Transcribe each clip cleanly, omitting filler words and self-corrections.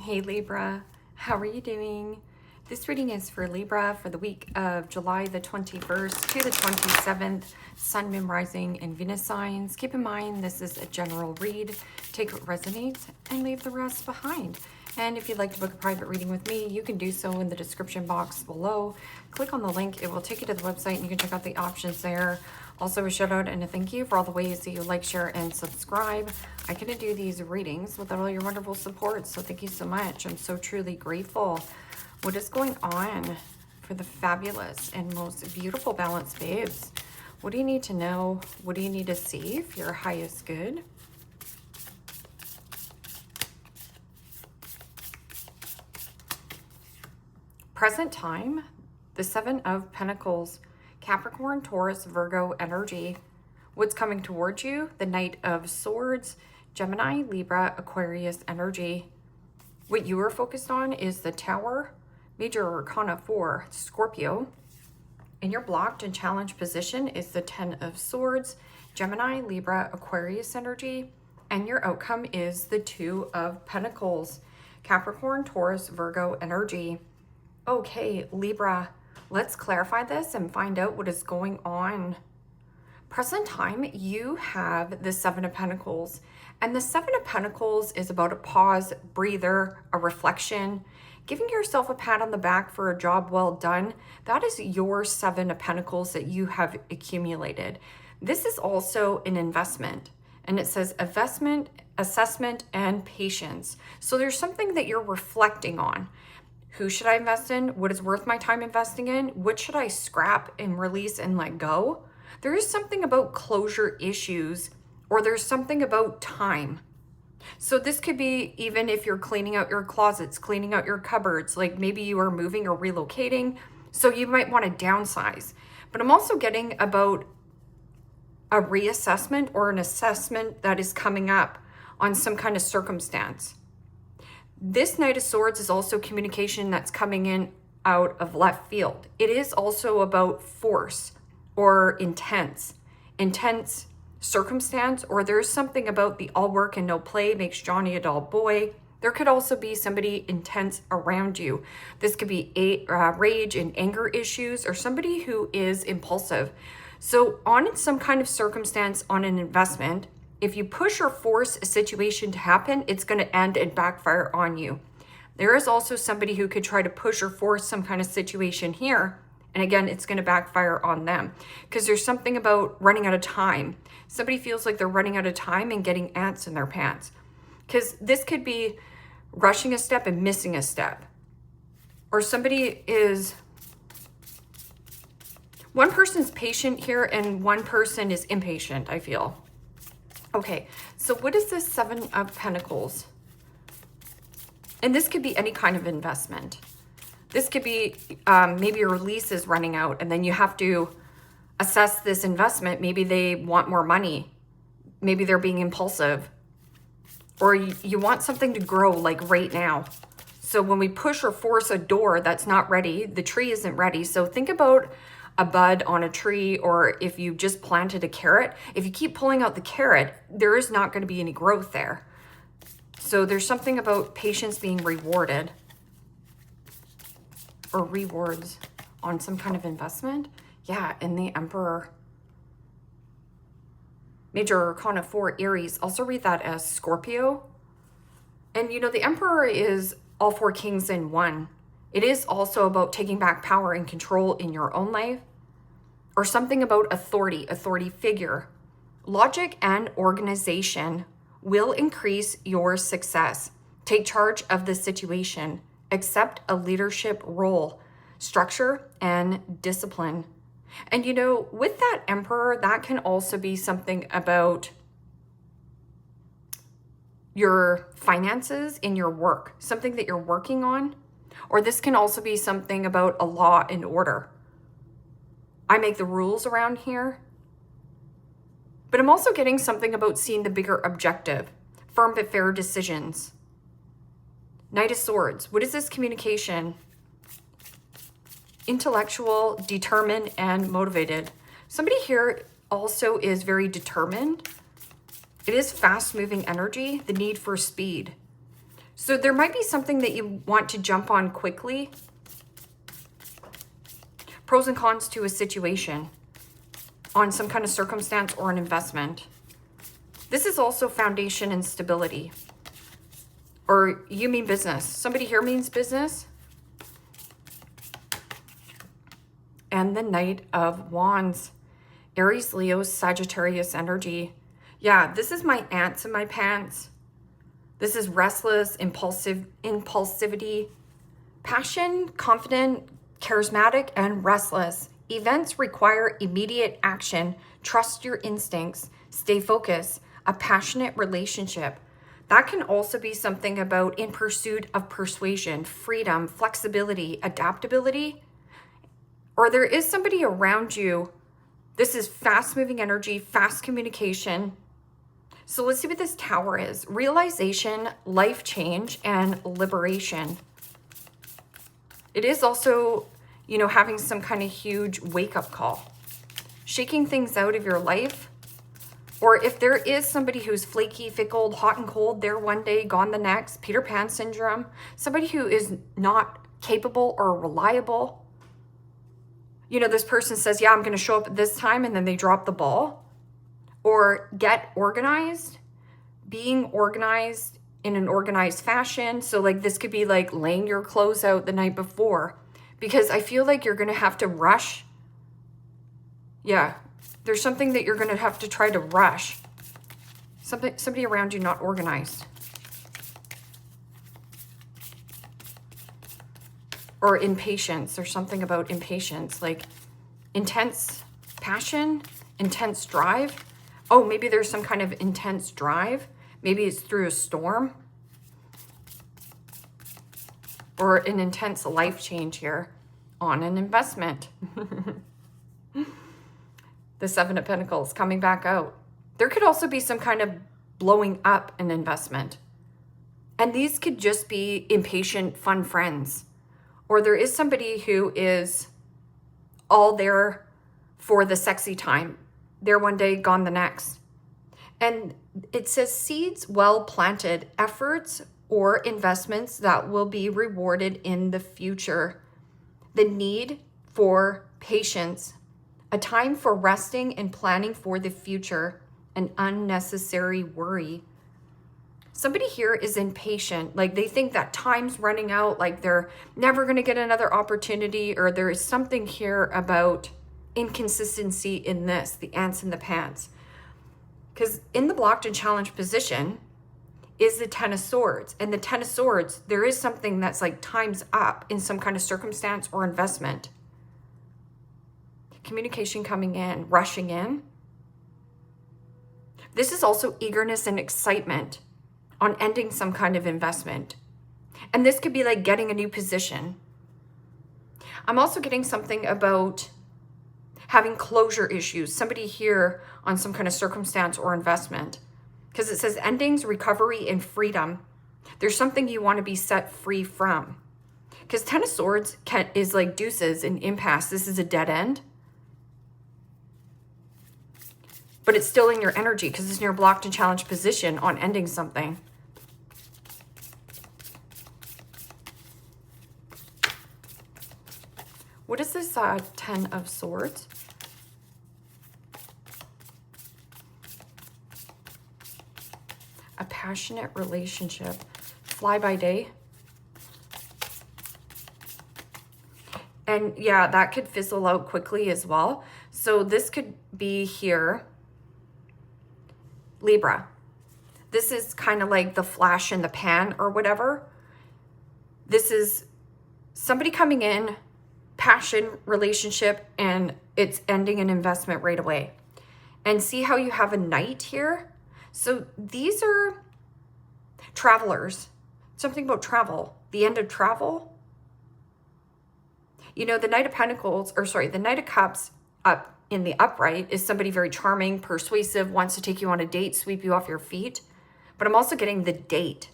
Hey Libra, how are you doing? This reading is for Libra for the week of July the 21st to the 27th, Sun, Moon, Rising, and Venus signs. Keep in mind, this is a general read. Take what resonates and leave the rest behind. And if you'd like to book a private reading with me, you can do so in the description box below. Click on the link. It will take you to the website and you can check out the options there. Also a shout out and a thank you for all the ways that you like, share, and subscribe. I couldn't do these readings without all your wonderful support, so thank you so much. I'm so truly grateful. What is going on for the fabulous and most beautiful balanced babes? What do you need to know? What do you need to see for your highest good? Present time, the Seven of Pentacles, Capricorn, Taurus, Virgo energy. What's coming towards you? The Knight of Swords, Gemini, Libra, Aquarius energy. What you are focused on is the Tower, Major Arcana 4, Scorpio. And your blocked and challenged position is the Ten of Swords, Gemini, Libra, Aquarius energy. And your outcome is the Two of Pentacles, Capricorn, Taurus, Virgo energy. Okay, Libra, let's clarify this and find out what is going on. Present time, you have the Seven of Pentacles. And the Seven of Pentacles is about a pause, breather, a reflection, giving yourself a pat on the back for a job well done. That is your Seven of Pentacles that you have accumulated. This is also an investment. And it says investment, assessment, and patience. So there's something that you're reflecting on. Who should I invest in? What is worth my time investing in? What should I scrap and release and let go? There is something about closure issues, or there's something about time. So this could be even if you're cleaning out your closets, cleaning out your cupboards, like maybe you are moving or relocating, so you might want to downsize. But I'm also getting about a reassessment or an assessment that is coming up on some kind of circumstance. This Knight of Swords is also communication that's coming in out of left field. It is also about force or intense circumstance, or there's something about the all work and no play makes Johnny a dull boy. There could also be somebody intense around you. This could be rage and anger issues, or somebody who is impulsive. So on some kind of circumstance, on an investment, if you push or force a situation to happen, it's going to end and backfire on you. There is also somebody who could try to push or force some kind of situation here. And again, it's going to backfire on them because there's something about running out of time. Somebody feels like they're running out of time and getting ants in their pants, because this could be rushing a step and missing a step. Or somebody is, one person's patient here and one person is impatient, I feel. Okay, so what is this Seven of Pentacles? And this could be any kind of investment. This could be maybe your lease is running out and then you have to assess this investment. Maybe they want more money. Maybe they're being impulsive. Or you want something to grow like right now. So when we push or force a door that's not ready, the tree isn't ready. So think about a bud on a tree, or if you just planted a carrot, if you keep pulling out the carrot, there is not going to be any growth there. So there's something about patience being rewarded, or rewards on some kind of investment. Yeah, and the Emperor. Major Arcana 4, Aries. Also read that as Scorpio. And you know, the Emperor is all four kings in one. It is also about taking back power and control in your own life, or something about authority figure. Logic and organization will increase your success. Take charge of the situation. Accept a leadership role, structure, and discipline. And you know, with that Emperor, that can also be something about your finances in your work, something that you're working on. Or this can also be something about a law and order. I make the rules around here. But I'm also getting something about seeing the bigger objective. Firm but fair decisions. Knight of Swords. What is this communication? Intellectual, determined, and motivated. Somebody here also is very determined. It is fast-moving energy, the need for speed. So there might be something that you want to jump on quickly. Pros and cons to a situation on some kind of circumstance or an investment. This is also foundation and stability. Or you mean business. Somebody here means business. And the Knight of Wands. Aries, Leo, Sagittarius energy. Yeah, this is my ants in my pants. This is restless, impulsivity, passion, confident, charismatic, and restless. Events require immediate action. Trust your instincts. Stay focused. A passionate relationship. That can also be something about in pursuit of persuasion, freedom, flexibility, adaptability. Or there is somebody around you. This is fast-moving energy, fast communication. So let's see what this Tower is. Realization, life change, and liberation. It is also, you know, having some kind of huge wake-up call. Shaking things out of your life. Or if there is somebody who's flaky, fickle, hot and cold, there one day, gone the next, Peter Pan syndrome, somebody who is not capable or reliable. You know, this person says, yeah, I'm going to show up at this time, and then they drop the ball. Or get organized, being organized in an organized fashion. So like this could be like laying your clothes out the night before, because I feel like you're going to have to rush. Yeah, there's something that you're going to have to try to rush. Somebody around you not organized. Or impatience. There's something about impatience, like intense passion, intense drive. Oh, maybe there's some kind of intense drive. Maybe it's through a storm. Or an intense life change here on an investment. The Seven of Pentacles coming back out. There could also be some kind of blowing up an investment. And these could just be impatient, fun friends. Or there is somebody who is all there for the sexy time. There one day, gone the next. And it says seeds well planted, efforts or investments that will be rewarded in the future. The need for patience, a time for resting and planning for the future, an unnecessary worry. Somebody here is impatient, like they think that time's running out, like they're never going to get another opportunity, or there is something here about inconsistency in this, the ants in the pants. Because in the blocked and challenged position is the Ten of Swords. And the Ten of Swords, there is something that's like time's up in some kind of circumstance or investment. Communication coming in, rushing in. This is also eagerness and excitement on ending some kind of investment. And this could be like getting a new position. I'm also getting something about having closure issues. Somebody here on some kind of circumstance or investment. Because it says endings, recovery, and freedom. There's something you want to be set free from. Because Ten of Swords is like deuces and impasse. This is a dead end. But it's still in your energy because it's in your blocked and challenged position on ending something. What is this Ten of Swords? A passionate relationship. Fly by day. And yeah, that could fizzle out quickly as well. So this could be here. Libra. This is kind of like the flash in the pan or whatever. This is somebody coming in, passion, relationship, and it's ending an investment right away. And see how you have a knight here? So these are travelers. Something about travel. The end of travel. You know, the Knight of Pentacles, or sorry, the Knight of Cups up in the upright is somebody very charming, persuasive, wants to take you on a date, sweep you off your feet. But I'm also getting the date.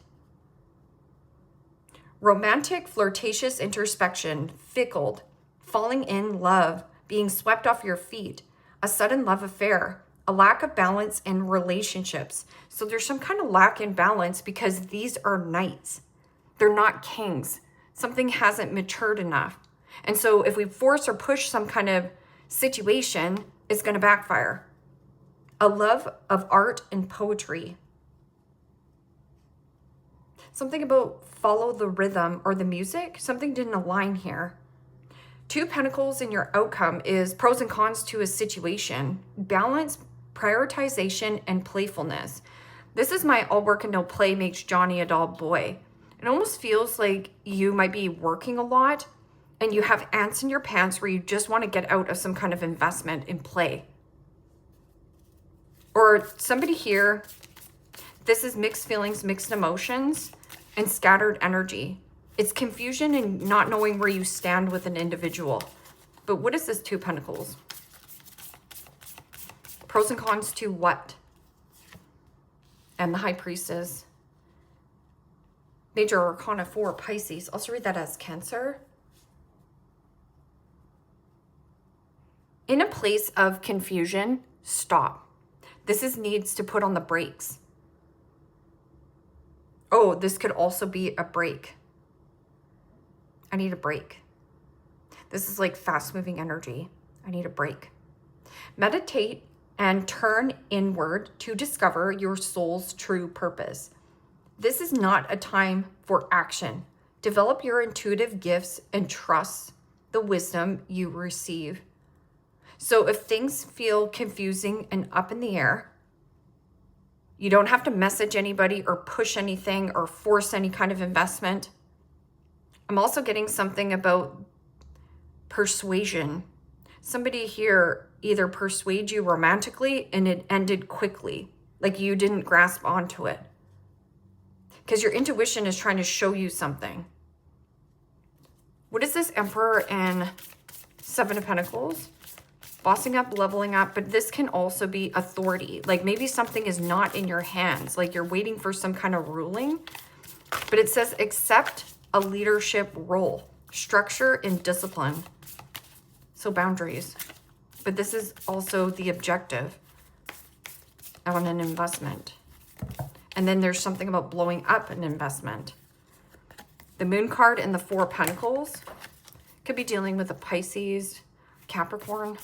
Romantic, flirtatious introspection, fickled, falling in love, being swept off your feet, a sudden love affair, a lack of balance in relationships. So there's some kind of lack in balance because these are knights. They're not kings. Something hasn't matured enough. And so if we force or push some kind of situation, it's going to backfire. A love of art and poetry. Something about follow the rhythm or the music. Something didn't align here. 2 Pentacles in your outcome is pros and cons to a situation. Balance, prioritization, and playfulness. This is my all work and no play makes Johnny a dull boy. It almost feels like you might be working a lot and you have ants in your pants where you just want to get out of some kind of investment in play. Or somebody here, this is mixed feelings, mixed emotions, and scattered energy. It's confusion and not knowing where you stand with an individual. But what is this 2 Pentacles? Pros and cons to what? And the High Priestess. Major Arcana 4, Pisces. Also read that as Cancer. In a place of confusion, stop. This needs to put on the brakes. Oh, this could also be a break. I need a break. This is like fast moving energy. I need a break. Meditate and turn inward to discover your soul's true purpose. This is not a time for action. Develop your intuitive gifts and trust the wisdom you receive. So if things feel confusing and up in the air, you don't have to message anybody or push anything or force any kind of investment. I'm also getting something about persuasion. Somebody here either persuade you romantically and it ended quickly, like you didn't grasp onto it. Because your intuition is trying to show you something. What is this Emperor and 7 of Pentacles? Bossing up, leveling up, but this can also be authority. Like maybe something is not in your hands, like you're waiting for some kind of ruling. But it says accept a leadership role, structure and discipline. So boundaries. But this is also the objective on an investment. And then there's something about blowing up an investment. The Moon card and the 4 Pentacles could be dealing with a Pisces, Capricorn.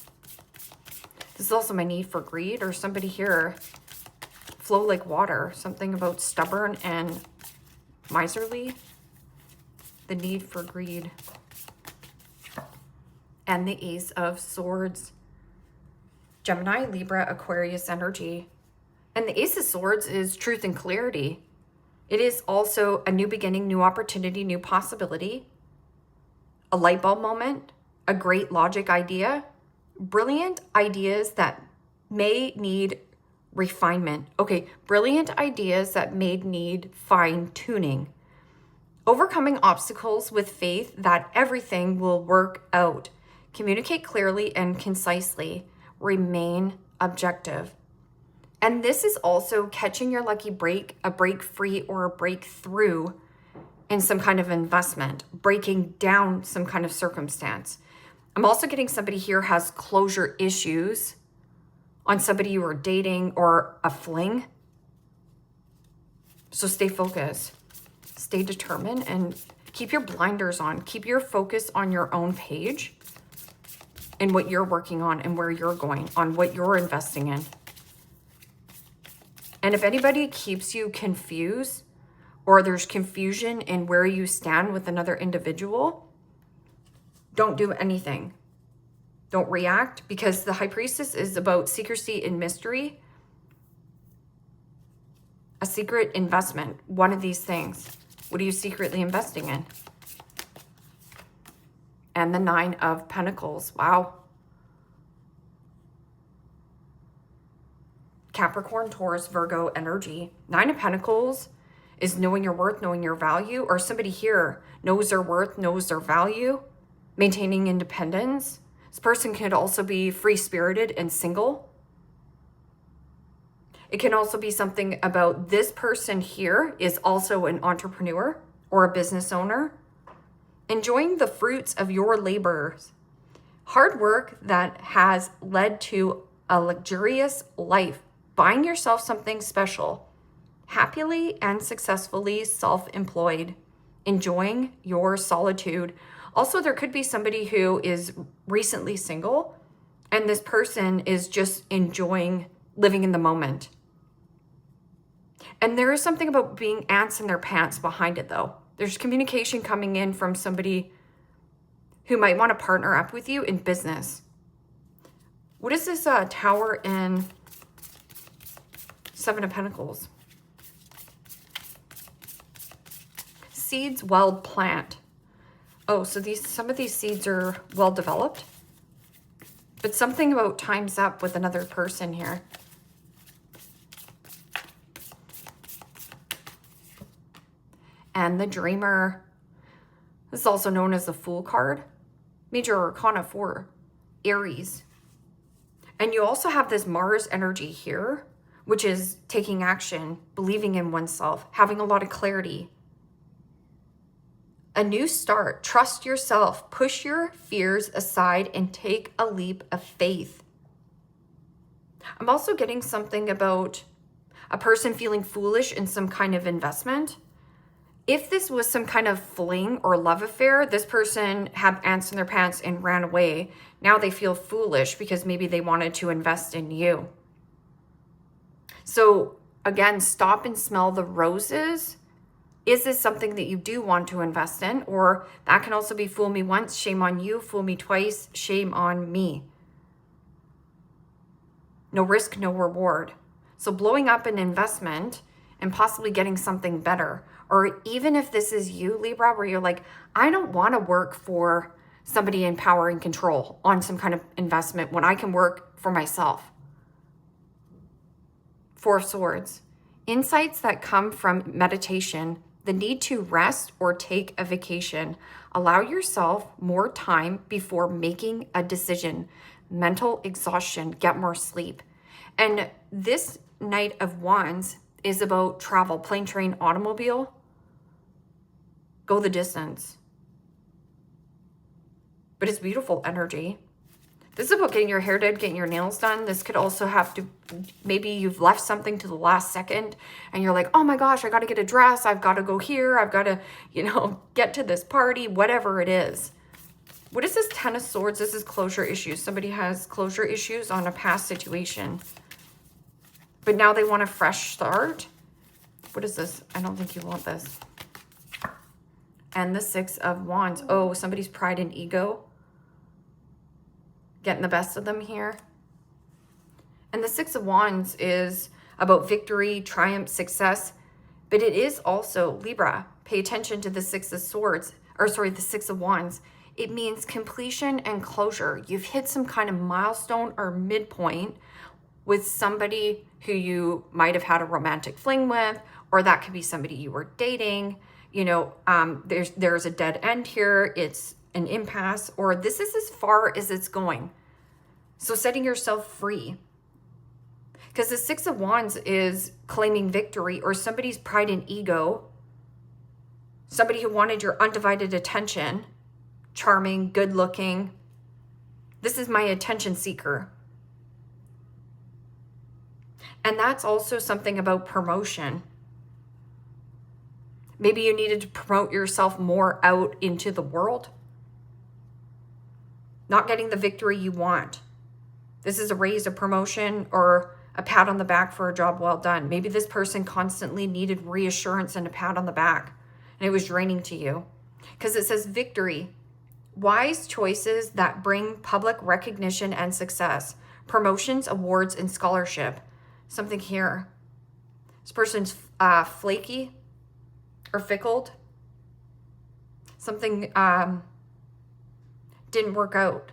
This is also my need for greed, or somebody here, flow like water. Something about stubborn and miserly. The need for greed. And the Ace of Swords. Gemini, Libra, Aquarius energy. And the Ace of Swords is truth and clarity. It is also a new beginning, new opportunity, new possibility. A light bulb moment, a great logic idea, brilliant ideas that may need refinement. Okay, brilliant ideas that may need fine tuning. Overcoming obstacles with faith that everything will work out. Communicate clearly and concisely. Remain objective. And this is also catching your lucky break, a break free or a breakthrough in some kind of investment, breaking down some kind of circumstance. I'm also getting somebody here has closure issues on somebody you were dating or a fling. So stay focused, stay determined, and keep your blinders on. Keep your focus on your own page and what you're working on and where you're going, on what you're investing in. And if anybody keeps you confused or there's confusion in where you stand with another individual, don't do anything. Don't react, because the High Priestess is about secrecy and mystery. A secret investment, one of these things. What are you secretly investing in? And the 9 of Pentacles. Wow. Capricorn, Taurus, Virgo energy. 9 of Pentacles is knowing your worth, knowing your value, or somebody here knows their worth, knows their value, maintaining independence. This person could also be free-spirited and single. It can also be something about this person here is also an entrepreneur or a business owner, enjoying the fruits of your labors. Hard work that has led to a luxurious life. Buying yourself something special. Happily and successfully self-employed enjoying your solitude. Also, there could be somebody who is recently single and this person is just enjoying living in the moment. And there is something about being ants in their pants behind it, though. There's communication coming in from somebody who might want to partner up with you in business. What is this Tower in Seven of Pentacles? Seeds well plant. Oh, so some of these seeds are well developed. But something about time's up with another person here. And the Dreamer is also known as the Fool card. Major Arcana 4, Aries. And you also have this Mars energy here, which is taking action, believing in oneself, having a lot of clarity. A new start, trust yourself, push your fears aside and take a leap of faith. I'm also getting something about a person feeling foolish in some kind of investment. If this was some kind of fling or love affair, this person had ants in their pants and ran away. Now they feel foolish because maybe they wanted to invest in you. So again, stop and smell the roses. Is this something that you do want to invest in? Or that can also be fool me once, shame on you, fool me twice, shame on me. No risk, no reward. So blowing up an investment and possibly getting something better. Or even if this is you, Libra, where you're like, I don't want to work for somebody in power and control on some kind of investment when I can work for myself. Four of Swords. Insights that come from meditation, the need to rest or take a vacation. Allow yourself more time before making a decision. Mental exhaustion, get more sleep. And this Knight of Wands is about travel, plane, train, automobile. Go the distance. But it's beautiful energy. This is about getting your hair done, getting your nails done. This could also have to, maybe you've left something to the last second and you're like, oh my gosh, I got to get a dress. I've got to go here. I've got to, get to this party, whatever it is. What is this Ten of Swords? This is closure issues. Somebody has closure issues on a past situation, but now they want a fresh start. What is this? I don't think you want this. And the Six of Wands. Oh, somebody's pride and ego getting the best of them here. And the Six of Wands is about victory, triumph, success. But it is also, Libra, pay attention to the Six of Swords, the Six of Wands. It means completion and closure. You've hit some kind of milestone or midpoint with somebody who you might have had a romantic fling with, or that could be somebody you were dating. There's a dead end here. It's an impasse, or this is as far as it's going. So setting yourself free. Because the Six of Wands is claiming victory, or somebody's pride and ego. Somebody who wanted your undivided attention. Charming, good looking. This is my attention seeker. And that's also something about promotion. Maybe you needed to promote yourself more out into the world. Not getting the victory you want. This is a raise, a promotion, or a pat on the back for a job well done. Maybe this person constantly needed reassurance and a pat on the back, and it was draining to you. Because it says victory. Wise choices that bring public recognition and success. Promotions, awards, and scholarship. Something here. This person's flaky or fickled. Something didn't work out.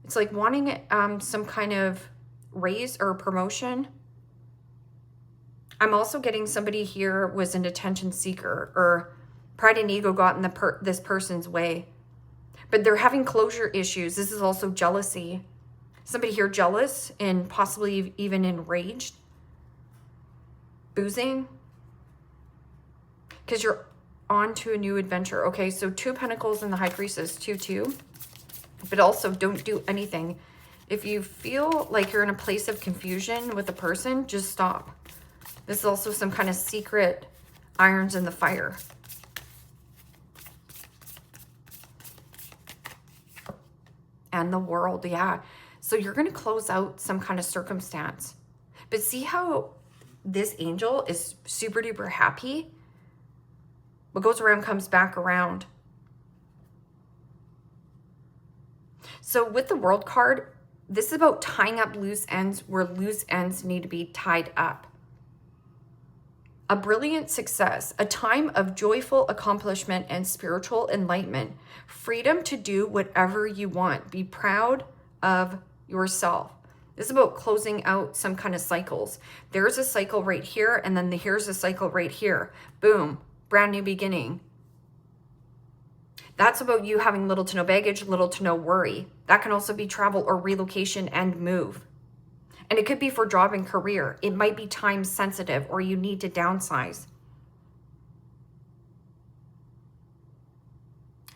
It's like wanting some kind of raise or promotion. I'm also getting somebody here was an attention seeker, or pride and ego got in this person's way. But they're having closure issues. This is also jealousy. Somebody here jealous and possibly even enraged. Boozing. Because you're on to a new adventure. Okay, so Two of Pentacles and the High Priestess, 2-2. But also don't do anything. If you feel like you're in a place of confusion with a person, just stop. This is also some kind of secret irons in the fire. And the world, yeah. So you're going to close out some kind of circumstance. But see how this angel is super duper happy? What goes around comes back around. So with the World card, this is about tying up loose ends where loose ends need to be tied up. A brilliant success, a time of joyful accomplishment and spiritual enlightenment, freedom to do whatever you want. Be proud of yourself. This is about closing out some kind of cycles. There's a cycle right here, and then here's a cycle right here. Boom, brand new beginning. That's about you having little to no baggage, little to no worry. That can also be travel or relocation and move. And it could be for job and career. It might be time sensitive or you need to downsize.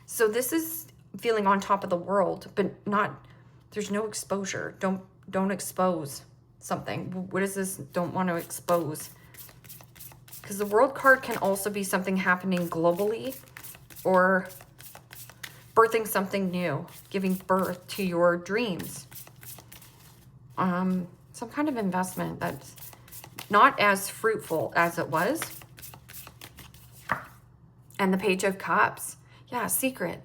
So this is feeling on top of the world, but not, there's no exposure. Don't expose something. What is this? Don't want to expose. Because the World card can also be something happening globally or birthing something new, giving birth to your dreams. Some kind of investment that's not as fruitful as it was. And the Page of Cups. Yeah, secret.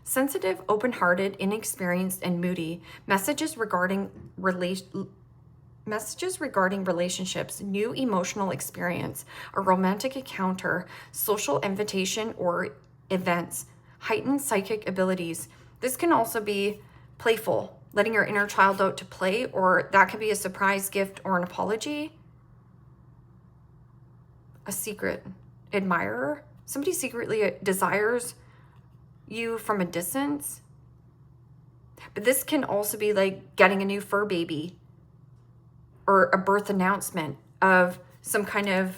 Sensitive, open-hearted, inexperienced, and moody. Messages regarding relationships, new emotional experience, a romantic encounter, social invitation or events, heightened psychic abilities. This can also be playful, letting your inner child out to play, or that could be a surprise gift or an apology. A secret admirer. Somebody secretly desires you from a distance. But this can also be like getting a new fur baby or a birth announcement of some kind of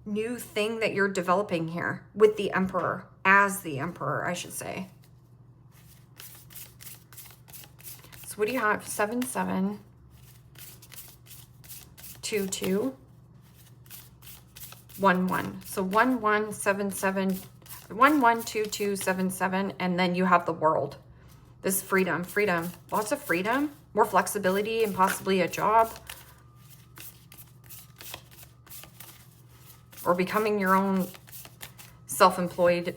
new thing that you're developing here with the Emperor, as the Emperor, I should say. So what do you have? 7, 7, 2, 2, 1, 1. So 1, 1, 7, 7, 1, 1, 2, 2, 7, 7, and then you have the World. This freedom, lots of freedom, more flexibility, and possibly a job. Or becoming your own self-employed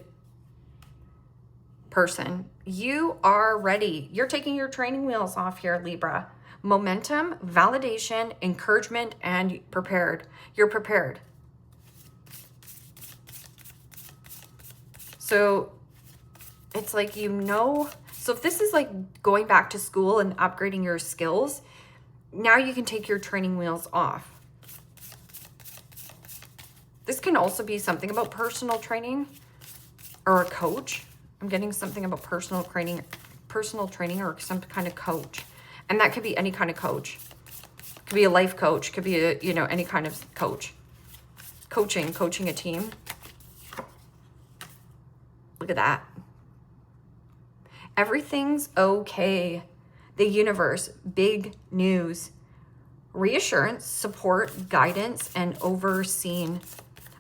person. You are ready. You're taking your training wheels off here, Libra. Momentum, validation, encouragement, and prepared. You're prepared. So it's like, you know, so if this is like going back to school and upgrading your skills, now you can take your training wheels off. This can also be something about personal training or a coach. I'm getting something about personal training or some kind of coach. And that could be any kind of coach. It could be a life coach, could be a, you know, any kind of coach. Coaching a team. Look at that. Everything's okay. The universe, big news. Reassurance, support, guidance, and overseen.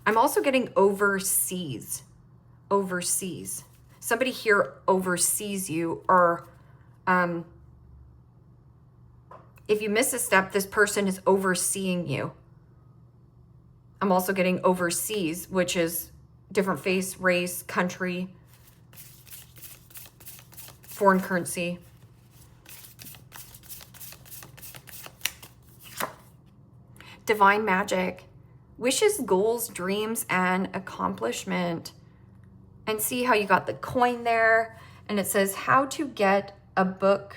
I'm also getting overseas. Overseas. Somebody here oversees you, or if you miss a step, this person is overseeing you. I'm also getting overseas, which is different face, race, country, foreign currency. Divine magic. Wishes, goals, dreams, and accomplishment. And see how you got the coin there. And it says how to get a book.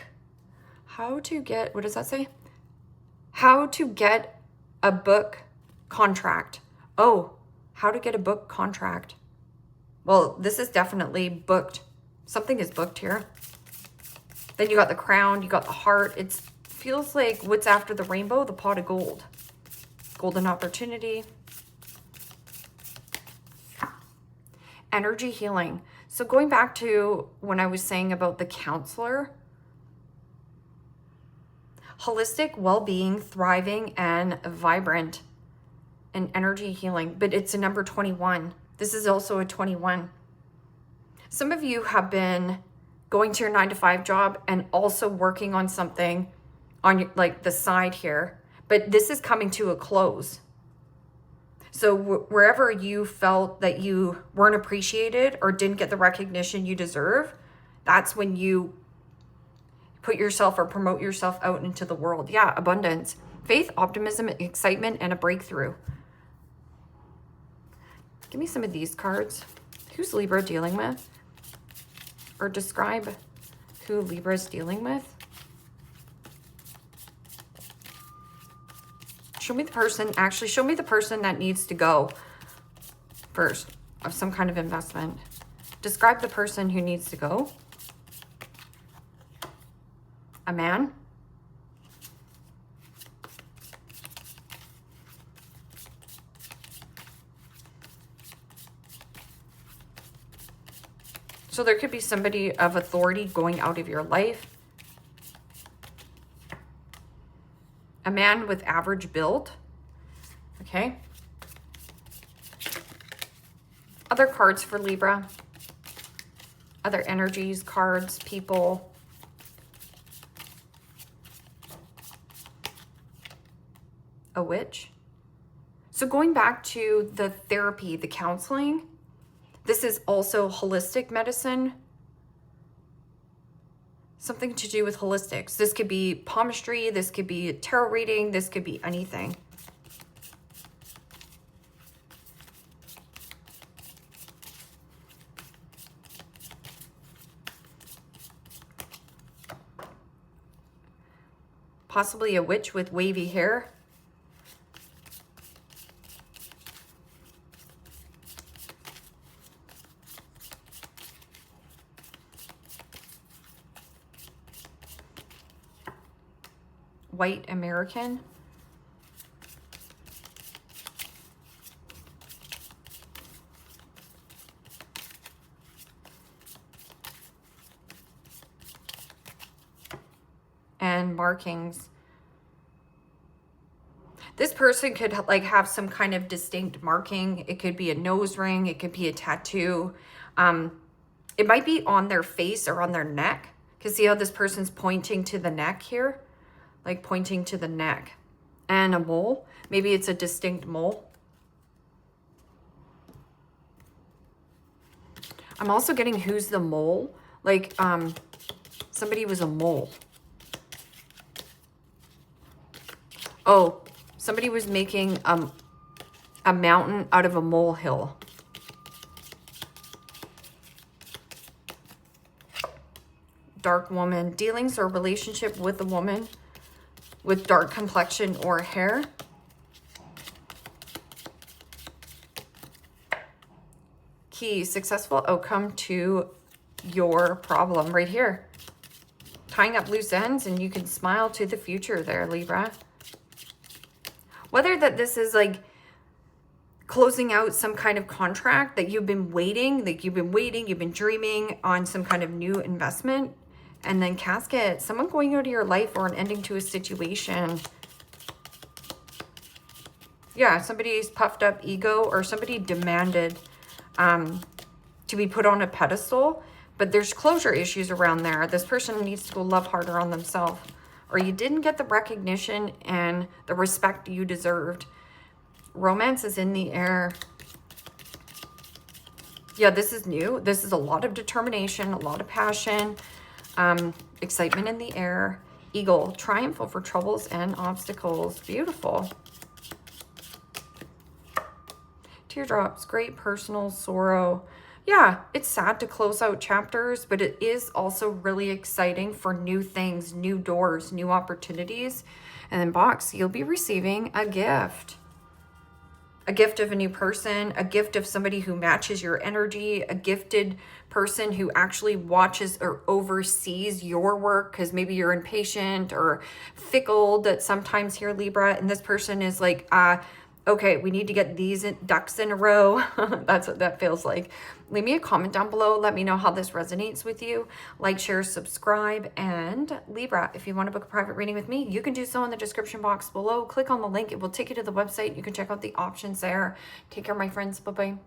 What does that say? How to get a book contract. Oh, how to get a book contract. Well, this is definitely booked. Something is booked here. Then you got the crown, you got the heart. It feels like what's after the rainbow? The pot of gold. Golden opportunity. Energy healing. So going back to when I was saying about the counselor, holistic well-being, thriving, and vibrant. and energy healing, but it's a number 21. This is also a 21. Some of you have been going to your 9-to-5 job and also working on something on your, like the side here, but this is coming to a close. So wherever you felt that you weren't appreciated or didn't get the recognition you deserve, that's when you put yourself or promote yourself out into the world. Yeah, abundance, faith, optimism, excitement, and a breakthrough. Give me some of these cards. Who's Libra dealing with? Or describe who Libra is dealing with. Show me the person, actually show me the person that needs to go first of some kind of investment. Describe the person who needs to go. A man. So there could be somebody of authority going out of your life. A man with average build. Okay. Other cards for Libra. Other energies, cards, people. A witch. So going back to the therapy, the counseling, this is also holistic medicine. Something to do with holistics. This could be palmistry, this could be tarot reading, this could be anything. Possibly a witch with wavy hair. White American. And markings. This person could like have some kind of distinct marking. It could be a nose ring. It could be a tattoo. It might be on their face or on their neck. Because see how this person's pointing to the neck here? Like pointing to the neck. And a mole. Maybe it's a distinct mole. I'm also getting who's the mole. Like somebody was a mole. Oh, somebody was making a mountain out of a molehill. Dark woman. Dealings or relationship with a woman with dark complexion or hair. Key, successful outcome to your problem right here. Tying up loose ends and you can smile to the future there, Libra. Whether that this is like closing out some kind of contract that you've been waiting, you've been dreaming on some kind of new investment. And then casket, someone going out of your life or an ending to a situation. Yeah, somebody's puffed up ego or somebody demanded to be put on a pedestal. But there's closure issues around there. This person needs to go love harder on themselves. Or you didn't get the recognition and the respect you deserved. Romance is in the air. Yeah, this is new. This is a lot of determination, a lot of passion. Excitement in the air. Eagle, triumph over troubles and obstacles. Beautiful. Teardrops, great personal sorrow. Yeah, it's sad to close out chapters, but it is also really exciting for new things, new doors, new opportunities. And then box, you'll be receiving a gift. A gift of a new person, a gift of somebody who matches your energy, a gifted person who actually watches or oversees your work because maybe you're impatient or fickle that sometimes here, Libra, and this person is like okay, we need to get these ducks in a row. That's what that feels like. Leave me a comment down below. Let me know how this resonates with you. Like, share, subscribe. And Libra, if you want to book a private reading with me, you can do so in the description box below. Click on the link. It will take you to the website. You can check out the options there. Take care, my friends. Bye-bye.